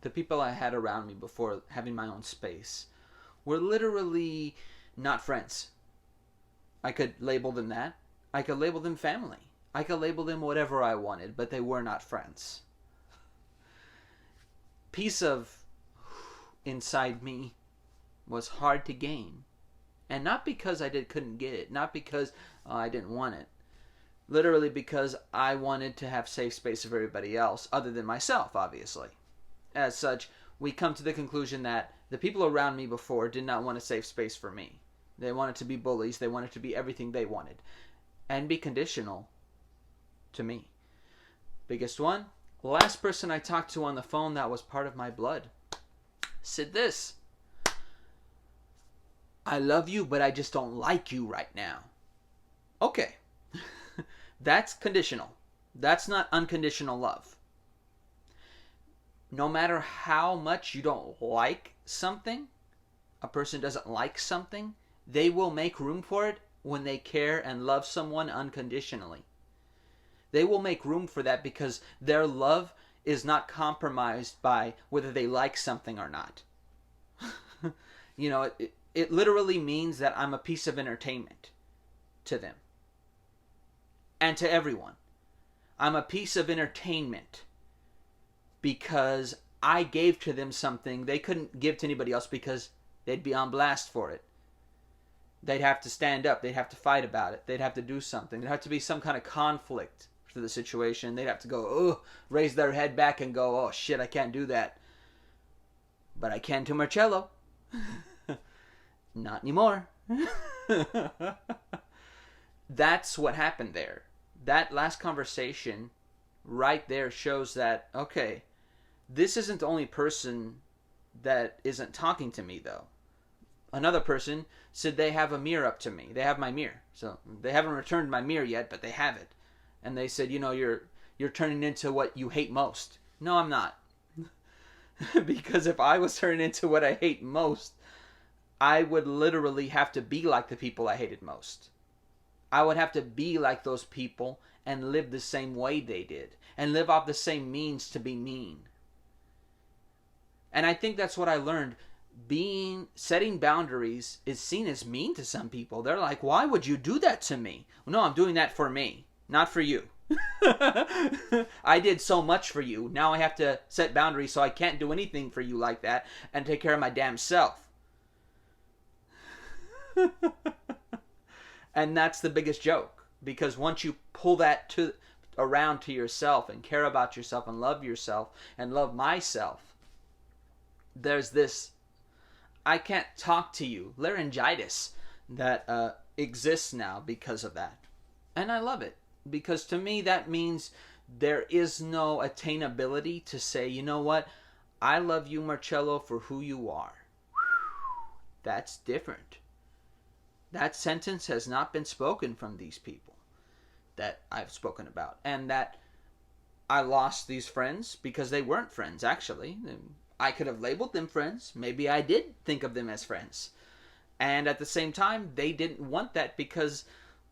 the people I had around me before having my own space, were literally not friends. I could label them that. I could label them family. I could label them whatever I wanted, but they were not friends. Peace of inside me was hard to gain. And not because couldn't get it, not because I didn't want it. Literally because I wanted to have safe space for everybody else, other than myself, obviously. As such, we come to the conclusion that the people around me before did not want a safe space for me. They wanted to be bullies. They wanted to be everything they wanted. And be conditional to me. Biggest one, last person I talked to on the phone that was part of my blood said this: I love you, but I just don't like you right now. Okay. That's conditional. That's not unconditional love. No matter how much you don't like something, a person doesn't like something, they will make room for it when they care and love someone unconditionally. They will make room for that because their love is not compromised by whether they like something or not. It literally means that I'm a piece of entertainment to them. And to everyone. I'm a piece of entertainment because I gave to them something they couldn't give to anybody else because they'd be on blast for it. They'd have to stand up. They'd have to fight about it. They'd have to do something. There'd have to be some kind of conflict to the situation. They'd have to go, raise their head back and go, oh shit, I can't do that. But I can to Marcello. Not anymore. That's what happened there. That last conversation right there shows that, okay, this isn't the only person that isn't talking to me, though. Another person said they have a mirror up to me. They have my mirror. So they haven't returned my mirror yet, but they have it. And they said, you're turning into what you hate most. No, I'm not. Because if I was turning into what I hate most, I would literally have to be like the people I hated most. I would have to be like those people and live the same way they did. And live off the same means to be mean. And I think that's what I learned. Setting boundaries is seen as mean to some people. They're like, why would you do that to me? Well, no, I'm doing that for me, not for you. I did so much for you. Now I have to set boundaries so I can't do anything for you like that and take care of my damn self. And that's the biggest joke, because once you pull that around to yourself and care about yourself and love myself, there's this I can't talk to you laryngitis that exists now because of that. And I love it, because to me that means there is no attainability to say, you know what, I love you, Marcello, for who you are. That's different. That sentence has not been spoken from these people that I've spoken about. And that I lost these friends because they weren't friends, actually. I could have labeled them friends. Maybe I did think of them as friends. And at the same time, they didn't want that because,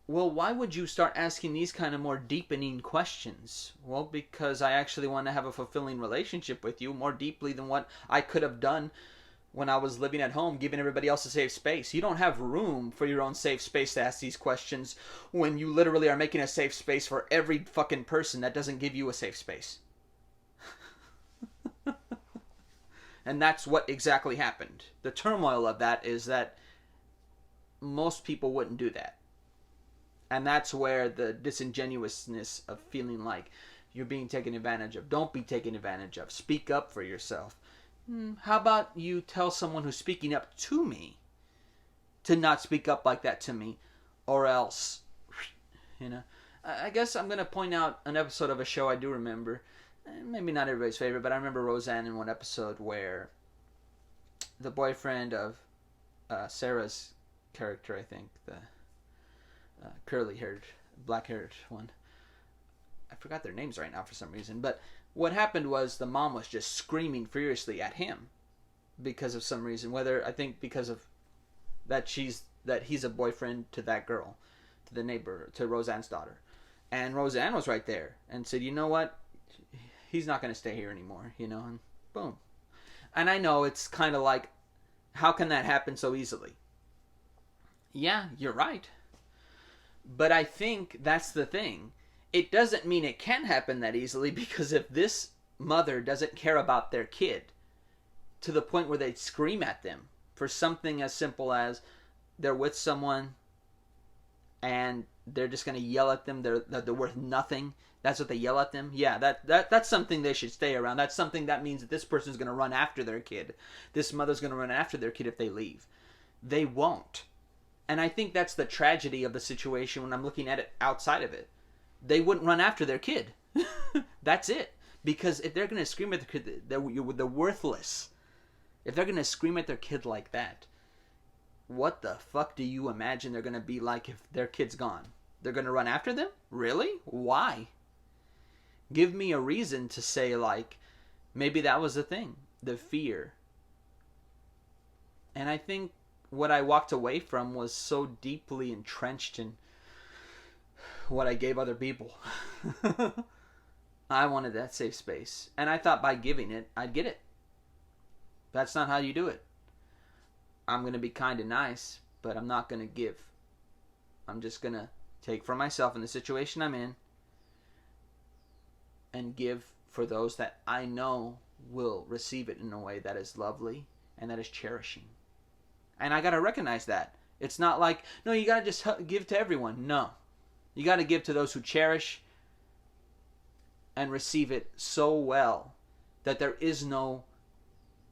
well, why would you start asking these kind of more deepening questions? Well, because I actually want to have a fulfilling relationship with you more deeply than what I could have done when I was living at home, giving everybody else a safe space. You don't have room for your own safe space to ask these questions when you literally are making a safe space for every fucking person that doesn't give you a safe space. And that's what exactly happened. The turmoil of that is that most people wouldn't do that. And that's where the disingenuousness of feeling like you're being taken advantage of. Don't be taken advantage of. Speak up for yourself. How about you tell someone who's speaking up to me to not speak up like that to me, or else, I guess I'm going to point out an episode of a show I do remember. Maybe not everybody's favorite, but I remember Roseanne in one episode where the boyfriend of Sarah's character, I think, the curly-haired, black-haired one. I forgot their names right now for some reason, but what happened was the mom was just screaming furiously at him because of some reason. Whether, I think because of that he's a boyfriend to that girl, to the neighbor, to Roseanne's daughter. And Roseanne was right there and said, you know what? He's not going to stay here anymore, and boom. And I know it's kind of like, how can that happen so easily? Yeah, you're right. But I think that's the thing. It doesn't mean it can happen that easily, because if this mother doesn't care about their kid to the point where they scream at them for something as simple as they're with someone and they're just going to yell at them, they're worth nothing. That's what they yell at them. Yeah, that's something they should stay around. That's something that means that this person's going to run after their kid. This mother's going to run after their kid if they leave. They won't. And I think that's the tragedy of the situation when I'm looking at it outside of it. They wouldn't run after their kid. That's it. Because if they're going to scream at their kid, they're worthless. If they're going to scream at their kid like that, what the fuck do you imagine they're going to be like if their kid's gone? They're going to run after them? Really? Why? Give me a reason to say, like, maybe that was the thing. The fear. And I think what I walked away from was so deeply entrenched in what I gave other people. I wanted that safe space. And I thought by giving it, I'd get it. That's not how you do it. I'm going to be kind and nice, but I'm not going to give. I'm just going to take for myself in the situation I'm in and give for those that I know will receive it in a way that is lovely and that is cherishing. And I got to recognize that. It's not like, no, you got to just give to everyone. No. You got to give to those who cherish and receive it so well that there is no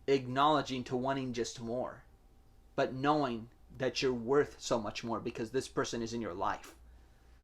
acknowledging to wanting just more, but knowing that you're worth so much more because this person is in your life.